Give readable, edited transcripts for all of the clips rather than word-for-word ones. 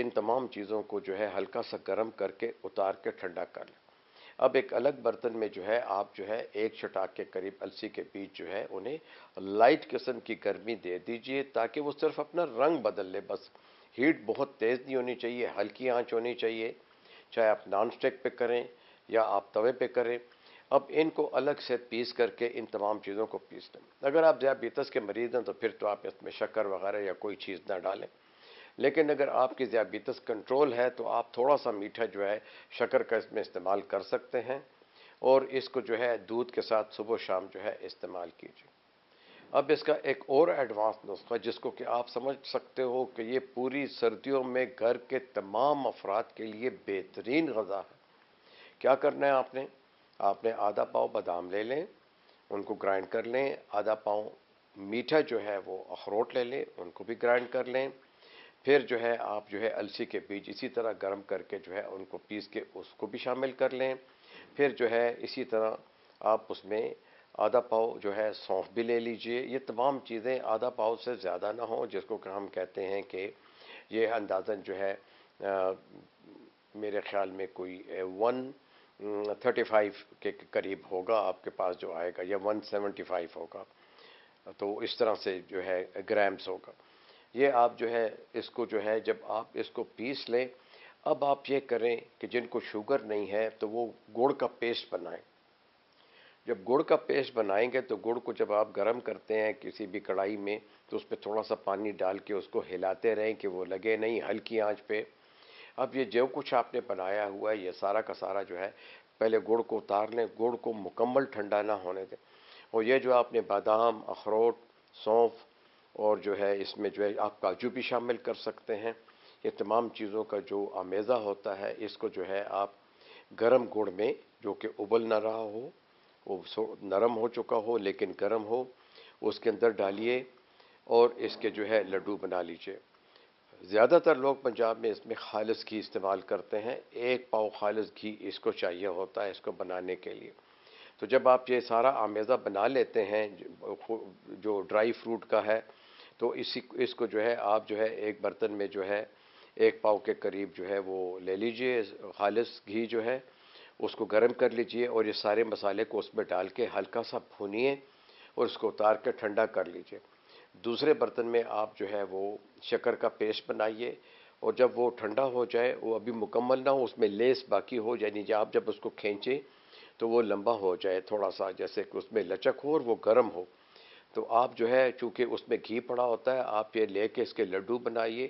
ان تمام چیزوں کو جو ہے ہلکا سا گرم کر کے اتار کے ٹھنڈا کر لیں۔ اب ایک الگ برتن میں جو ہے آپ جو ہے ایک چٹاک کے قریب السی کے بیج جو ہے انہیں لائٹ قسم کی گرمی دے دیجئے تاکہ وہ صرف اپنا رنگ بدل لے، بس ہیٹ بہت تیز نہیں ہونی چاہیے، ہلکی آنچ ہونی چاہیے، چاہے آپ نان سٹک پہ کریں یا آپ توے پہ کریں۔ اب ان کو الگ سے پیس کر کے ان تمام چیزوں کو پیس لیں۔ اگر آپ ذیابیطس کے مریض ہیں تو پھر تو آپ اس میں شکر وغیرہ یا کوئی چیز نہ ڈالیں، لیکن اگر آپ کی ذیابیطس کنٹرول ہے تو آپ تھوڑا سا میٹھا جو ہے شکر کا اس میں استعمال کر سکتے ہیں، اور اس کو جو ہے دودھ کے ساتھ صبح و شام جو ہے استعمال کیجیے۔ اب اس کا ایک اور ایڈوانس نسخہ جس کو کہ آپ سمجھ سکتے ہو کہ یہ پوری سردیوں میں گھر کے تمام افراد کے لیے بہترین غذا ہے۔ کیا کرنا ہے آپ نے آدھا پاؤ بادام لے لیں، ان کو گرائنڈ کر لیں، آدھا پاؤ میٹھا جو ہے وہ اخروٹ لے لیں، ان کو بھی گرائنڈ کر لیں، پھر جو ہے آپ جو ہے السی کے بیج اسی طرح گرم کر کے جو ہے ان کو پیس کے اس کو بھی شامل کر لیں، پھر جو ہے اسی طرح آپ اس میں آدھا پاؤ جو ہے سونف بھی لے لیجئے۔ یہ تمام چیزیں آدھا پاؤ سے زیادہ نہ ہوں، جس کو کہ ہم کہتے ہیں کہ یہ اندازاً جو ہے میرے خیال میں کوئی 135 کے قریب ہوگا آپ کے پاس جو آئے گا، یا 175 ہوگا، تو اس طرح سے جو ہے گرامز ہوگا۔ یہ آپ جو ہے اس کو جو ہے جب آپ اس کو پیس لیں، اب آپ یہ کریں کہ جن کو شوگر نہیں ہے تو وہ گڑ کا پیسٹ بنائیں۔ جب گڑ کا پیسٹ بنائیں گے تو گڑ کو جب آپ گرم کرتے ہیں کسی بھی کڑھائی میں تو اس پہ تھوڑا سا پانی ڈال کے اس کو ہلاتے رہیں کہ وہ لگے نہیں، ہلکی آنچ پہ۔ اب یہ جو کچھ آپ نے بنایا ہوا ہے یہ سارا کا سارا جو ہے پہلے گڑ کو اتار لیں، گڑ کو مکمل ٹھنڈا نہ ہونے دیں، اور یہ جو آپ نے بادام، اخروٹ، سونف اور جو ہے اس میں جو ہے آپ کاجو بھی شامل کر سکتے ہیں، یہ تمام چیزوں کا جو آمیزہ ہوتا ہے اس کو جو ہے آپ گرم گڑ میں، جو کہ ابل نہ رہا ہو، وہ نرم ہو چکا ہو لیکن گرم ہو، اس کے اندر ڈالیے اور اس کے جو ہے لڈو بنا لیجئے۔ زیادہ تر لوگ پنجاب میں اس میں خالص گھی استعمال کرتے ہیں، ایک پاؤ خالص گھی اس کو چاہیے ہوتا ہے اس کو بنانے کے لیے۔ تو جب آپ یہ سارا آمیزہ بنا لیتے ہیں جو ڈرائی فروٹ کا ہے، تو اس کو جو ہے آپ جو ہے ایک برتن میں جو ہے ایک پاؤ کے قریب جو ہے وہ لے لیجئے خالص گھی جو ہے، اس کو گرم کر لیجئے اور یہ سارے مسالے کو اس میں ڈال کے ہلکا سا بھونیے اور اس کو اتار کے ٹھنڈا کر لیجئے۔ دوسرے برتن میں آپ جو ہے وہ شکر کا پیسٹ بنائیے، اور جب وہ ٹھنڈا ہو جائے، وہ ابھی مکمل نہ ہو، اس میں لیس باقی ہو، یعنی جب آپ اس کو کھینچیں تو وہ لمبا ہو جائے تھوڑا سا، جیسے کہ اس میں لچک ہو اور وہ گرم ہو، تو آپ جو ہے چونکہ اس میں گھی پڑا ہوتا ہے آپ یہ لے کے اس کے لڈو بنائیے،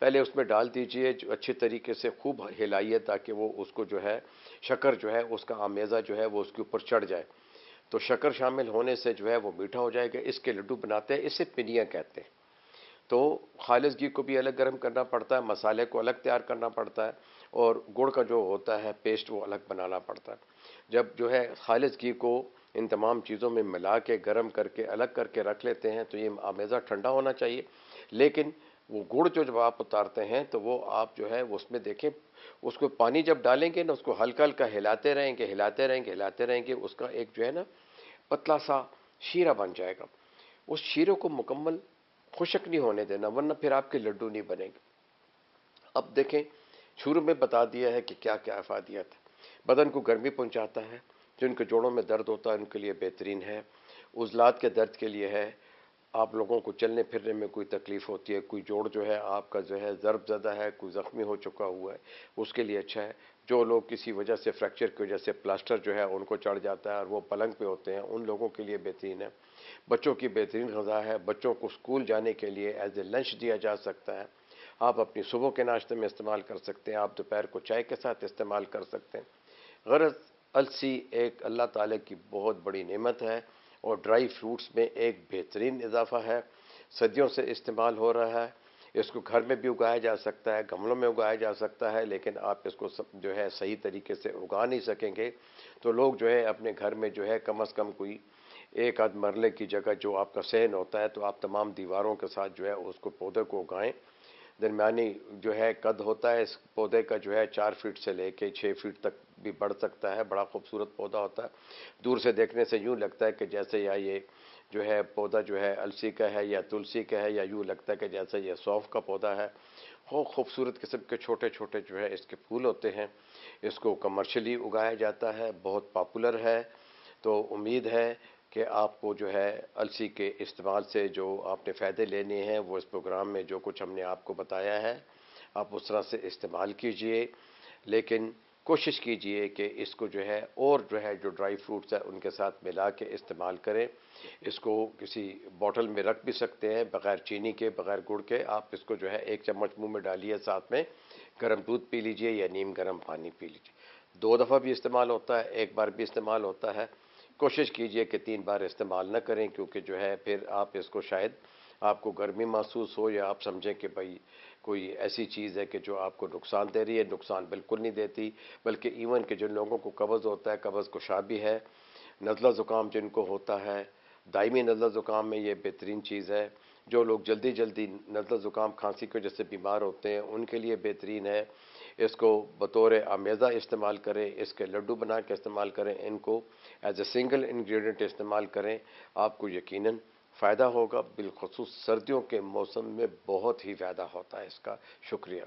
پہلے اس میں ڈال دیجئے، جو اچھے طریقے سے خوب ہلائیے تاکہ وہ اس کو جو ہے شکر جو ہے اس کا آمیزہ جو ہے وہ اس کے اوپر چڑھ جائے، تو شکر شامل ہونے سے جو ہے وہ میٹھا ہو جائے گا۔ اس کے لڈو بناتے ہیں، اسے پنیاں کہتے ہیں۔ تو خالص گھی کو بھی الگ گرم کرنا پڑتا ہے، مسالے کو الگ تیار کرنا پڑتا ہے، اور گڑ کا جو ہوتا ہے پیسٹ وہ الگ بنانا پڑتا ہے۔ جب جو ہے خالص گھی کو ان تمام چیزوں میں ملا کے گرم کر کے الگ کر کے رکھ لیتے ہیں تو یہ آمیزہ ٹھنڈا ہونا چاہیے، لیکن وہ گڑ جو جب آپ اتارتے ہیں تو وہ آپ جو ہے اس میں دیکھیں، اس کو پانی جب ڈالیں گے نا اس کو ہلکا ہلکا ہلاتے رہیں گے، ہلاتے رہیں گے، ہلاتے رہیں گے، اس کا ایک جو ہے نا پتلا سا شیرہ بن جائے گا۔ اس شیرے کو مکمل خشک نہیں ہونے دینا ورنہ پھر آپ کے لڈو نہیں بنیں گے۔ اب دیکھیں، شروع میں بتا دیا ہے کہ کیا کیا افادیت ہے۔ بدن کو گرمی پہنچاتا ہے، جن کے جوڑوں میں درد ہوتا ہے ان کے لیے بہترین ہے، عضلات کے درد کے لیے ہے، آپ لوگوں کو چلنے پھرنے میں کوئی تکلیف ہوتی ہے، کوئی جوڑ جو ہے آپ کا جو ہے ضرب زدہ ہے، کوئی زخمی ہو چکا ہوا ہے، اس کے لیے اچھا ہے۔ جو لوگ کسی وجہ سے فریکچر کی وجہ سے پلاسٹر جو ہے ان کو چڑھ جاتا ہے اور وہ پلنگ پہ ہوتے ہیں، ان لوگوں کے لیے بہترین ہے۔ بچوں کی بہترین غذا ہے، بچوں کو اسکول جانے کے لیے ایز اے لنچ دیا جا سکتا ہے، آپ اپنی صبح کے ناشتے میں استعمال کر سکتے ہیں، آپ دوپہر کو چائے کے ساتھ استعمال کر سکتے ہیں۔ غرض السی ایک اللہ تعالیٰ کی بہت بڑی نعمت ہے اور ڈرائی فروٹس میں ایک بہترین اضافہ ہے، صدیوں سے استعمال ہو رہا ہے۔ اس کو گھر میں بھی اگایا جا سکتا ہے، گملوں میں اگایا جا سکتا ہے، لیکن آپ اس کو جو ہے صحیح طریقے سے اگا نہیں سکیں گے تو لوگ جو ہے اپنے گھر میں جو ہے کم از کم کوئی ایک آدھ مرلے کی جگہ جو آپ کا صحن ہوتا ہے تو آپ تمام دیواروں کے ساتھ جو ہے اس کو پودے کو اگائیں۔ درمیانی جو ہے قد ہوتا ہے اس پودے کا جو ہے 4 فٹ سے لے کے 6 فٹ تک بھی بڑھ سکتا ہے، بڑا خوبصورت پودا ہوتا ہے، دور سے دیکھنے سے یوں لگتا ہے کہ جیسے یا یہ جو ہے پودا جو ہے السی کا ہے یا تلسی کا ہے، یا یوں لگتا ہے کہ جیسے یہ سونف کا پودا ہے، خوبصورت قسم کے چھوٹے چھوٹے جو ہے اس کے پھول ہوتے ہیں. اس کو کمرشلی اگایا جاتا ہے, بہت پاپولر ہے. تو امید ہے کہ آپ کو جو ہے السی کے استعمال سے جو آپ نے فائدے لینے ہیں وہ اس پروگرام میں جو کچھ ہم نے آپ کو بتایا ہے آپ اس طرح سے استعمال کیجئے. لیکن کوشش کیجئے کہ اس کو جو ہے اور جو ہے جو ڈرائی فروٹس ہیں ان کے ساتھ ملا کے استعمال کریں. اس کو کسی بوٹل میں رکھ بھی سکتے ہیں بغیر چینی کے, بغیر گڑ کے. آپ اس کو جو ہے 1 چمچ منہ میں ڈالیے, ساتھ میں گرم دودھ پی لیجئے یا نیم گرم پانی پی لیجئے. 2 دفعہ بھی استعمال ہوتا ہے, 1 بار بھی استعمال ہوتا ہے. کوشش کیجئے کہ 3 بار استعمال نہ کریں, کیونکہ جو ہے پھر آپ اس کو شاید آپ کو گرمی محسوس ہو یا آپ سمجھیں کہ بھئی کوئی ایسی چیز ہے کہ جو آپ کو نقصان دے رہی ہے. نقصان بالکل نہیں دیتی, بلکہ ایون کہ جن لوگوں کو قبض ہوتا ہے, قبض کشا بھی ہے. نزلہ زکام جن کو ہوتا ہے, دائمی نزلہ زکام میں یہ بہترین چیز ہے. جو لوگ جلدی جلدی نزلہ زکام کھانسی کی وجہ سے بیمار ہوتے ہیں ان کے لیے بہترین ہے. اس کو بطور آمیزہ استعمال کریں, اس کے لڈو بنا کے استعمال کریں, ان کو ایز اے سنگل انگریڈینٹ استعمال کریں. آپ کو یقیناً فائدہ ہوگا. بالخصوص سردیوں کے موسم میں بہت ہی فائدہ ہوتا ہے اس کا. شکریہ.